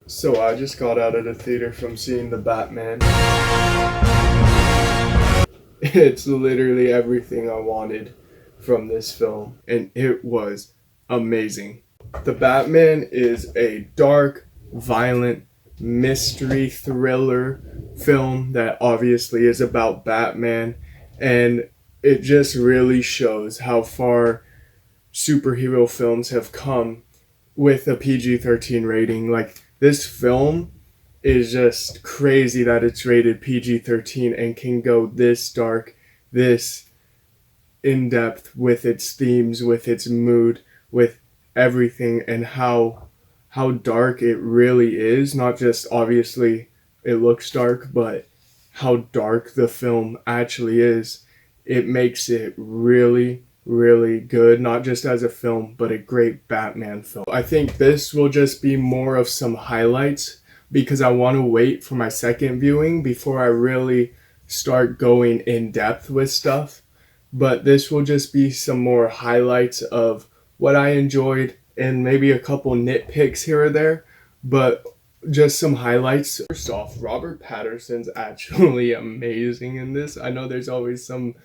So I just got out of the theater from seeing the Batman. It's literally everything I wanted from this film, and it was amazing. The Batman is a dark, violent, mystery thriller film that obviously is about Batman, and it just really shows how far superhero films have come with a PG-13 rating. Like, this film is just crazy that it's rated PG-13 and can go this dark, this in-depth with its themes, with its mood, with everything, and how dark it really is. Not just obviously it looks dark, but how dark the film actually is. It makes it really, really good, not just as a film, but a great Batman film. I think this will just be more of some highlights because I want to wait for my second viewing before I really start going in depth with stuff. But this will just be some more highlights of what I enjoyed and maybe a couple nitpicks here or there, but just some highlights. First off, Robert Pattinson's actually amazing in this. I know there's always some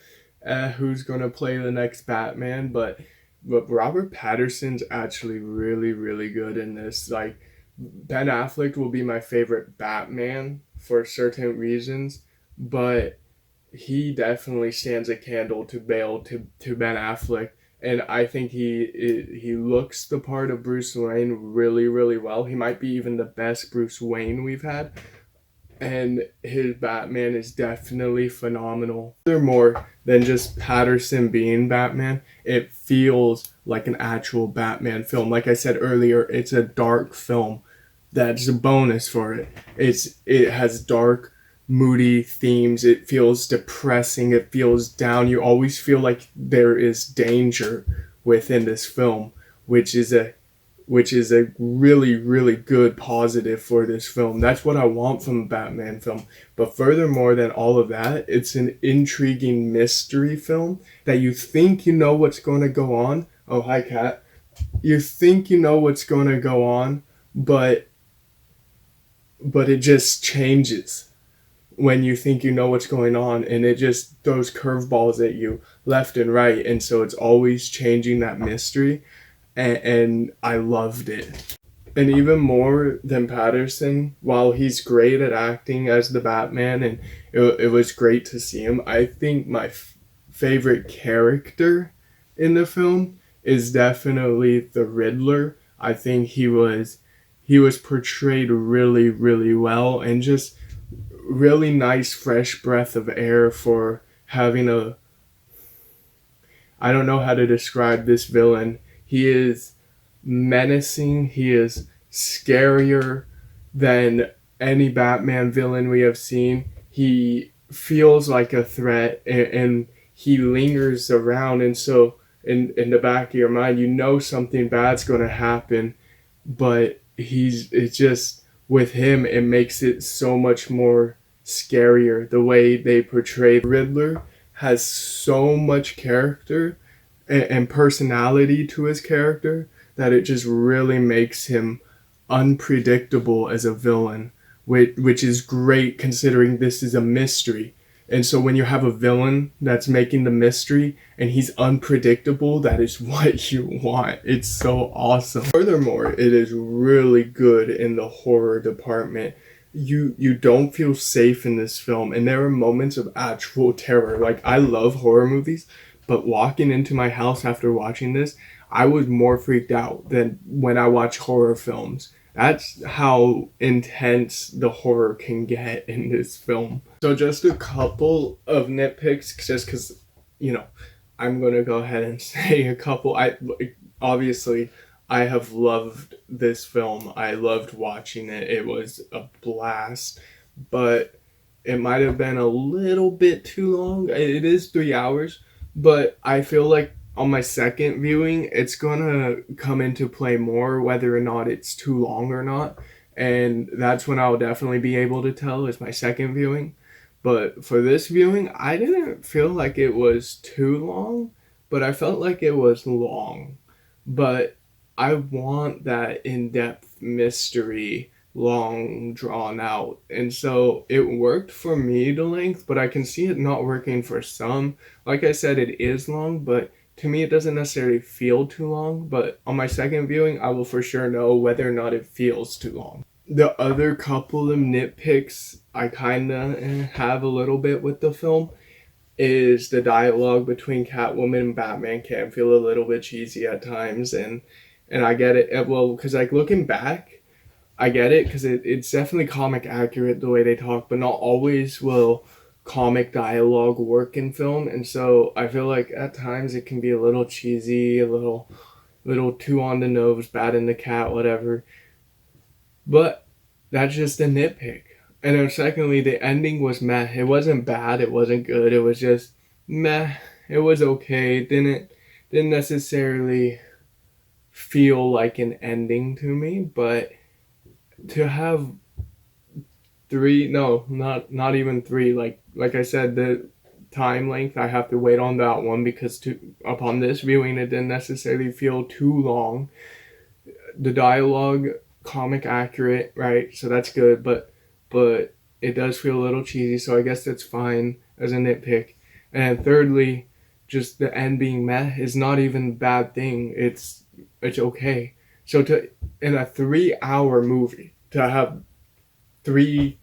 who's gonna play the next Batman, but Robert Pattinson's actually really, really good in this. Like, Ben Affleck will be my favorite Batman for certain reasons, but he definitely stands a candle to Ben Affleck, and I think he looks the part of Bruce Wayne really, really well. He might be even the best Bruce Wayne we've had, and his Batman is definitely phenomenal. Furthermore than just Patterson being Batman, it feels like an actual Batman film. Like I said earlier, it's a dark film. That's a bonus for it. It has dark, moody themes. It feels depressing. It feels down. You always feel like there is danger within this film, which is a really, really good positive for this film. That's what I want from a Batman film. But furthermore than all of that, it's an intriguing mystery film that you think you know what's going to go on. Oh, hi, Kat. You think you know what's going to go on, but it just changes when you think you know what's going on, and it just throws curveballs at you left and right, and so it's always changing that mystery, and I loved it. And even more than Patterson, while he's great at acting as the Batman, and it was great to see him, I think my favorite character in the film is definitely the Riddler. I think he was portrayed really, really well, and just really nice fresh breath of air for having a, I don't know how to describe this villain. He is menacing. He is scarier than any Batman villain we have seen. He feels like a threat, and he lingers around, and so in the back of your mind you know something bad's going to happen, but it's just, with him it makes it so much more scarier. The way they portray Riddler has so much character and personality to his character that it just really makes him unpredictable as a villain, which is great considering this is a mystery. And so when you have a villain that's making the mystery and he's unpredictable, that is what you want. It's so awesome. Furthermore, it is really good in the horror department. You don't feel safe in this film, and there are moments of actual terror. Like, I love horror movies, but walking into my house after watching this, I was more freaked out than when I watch horror films. That's how intense the horror can get in this film. So just a couple of nitpicks, just because, I'm going to go ahead and say a couple. Obviously, I have loved this film. I loved watching it. It was a blast, but it might have been a little bit too long. It is 3 hours, but I feel like on my second viewing, it's gonna come into play more whether or not it's too long or not. And that's when I'll definitely be able to tell is my second viewing. But for this viewing, I didn't feel like it was too long, but I felt like it was long. But I want that in-depth mystery long, drawn out. And so it worked for me, the length, but I can see it not working for some. Like I said, it is long, but to me it doesn't necessarily feel too long. But on my second viewing, I will for sure know whether or not it feels too long. The other couple of nitpicks I kind of have a little bit with the film is the dialogue between Catwoman and Batman can feel a little bit cheesy at times, and I get it. Well, because like looking back, I get it because it's definitely comic accurate the way they talk, but not always will comic dialogue work in film, and so I feel like at times it can be a little cheesy, a little too on the nose, bat in the cat, whatever. But that's just a nitpick. And then secondly, the ending was meh. It wasn't bad. It wasn't good. It was just meh. It was okay. It didn't necessarily feel like an ending to me. But to have three, no, not even three. Like I said, the time length I have to wait on that one because upon this viewing it didn't necessarily feel too long. The dialogue comic accurate, right? So that's good, but it does feel a little cheesy, so I guess that's fine as a nitpick. And thirdly, just the end being meh is not even a bad thing. It's okay. So in a 3-hour movie to have three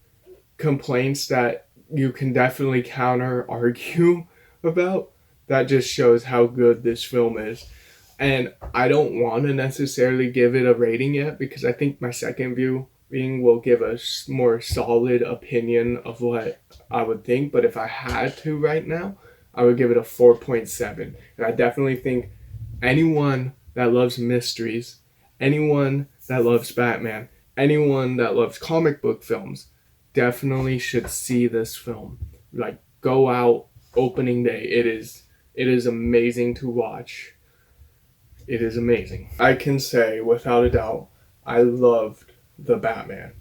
complaints that you can definitely counter argue about, that just shows how good this film is. And I don't want to necessarily give it a rating yet because I think my second viewing will give a more solid opinion of what I would think. But if I had to right now, I would give it a 4.7. And I definitely think anyone that loves mysteries, anyone that loves Batman, anyone that loves comic book films definitely should see this film. Like, go out opening day. It is amazing to watch. It is amazing. I can say without a doubt, I loved the Batman.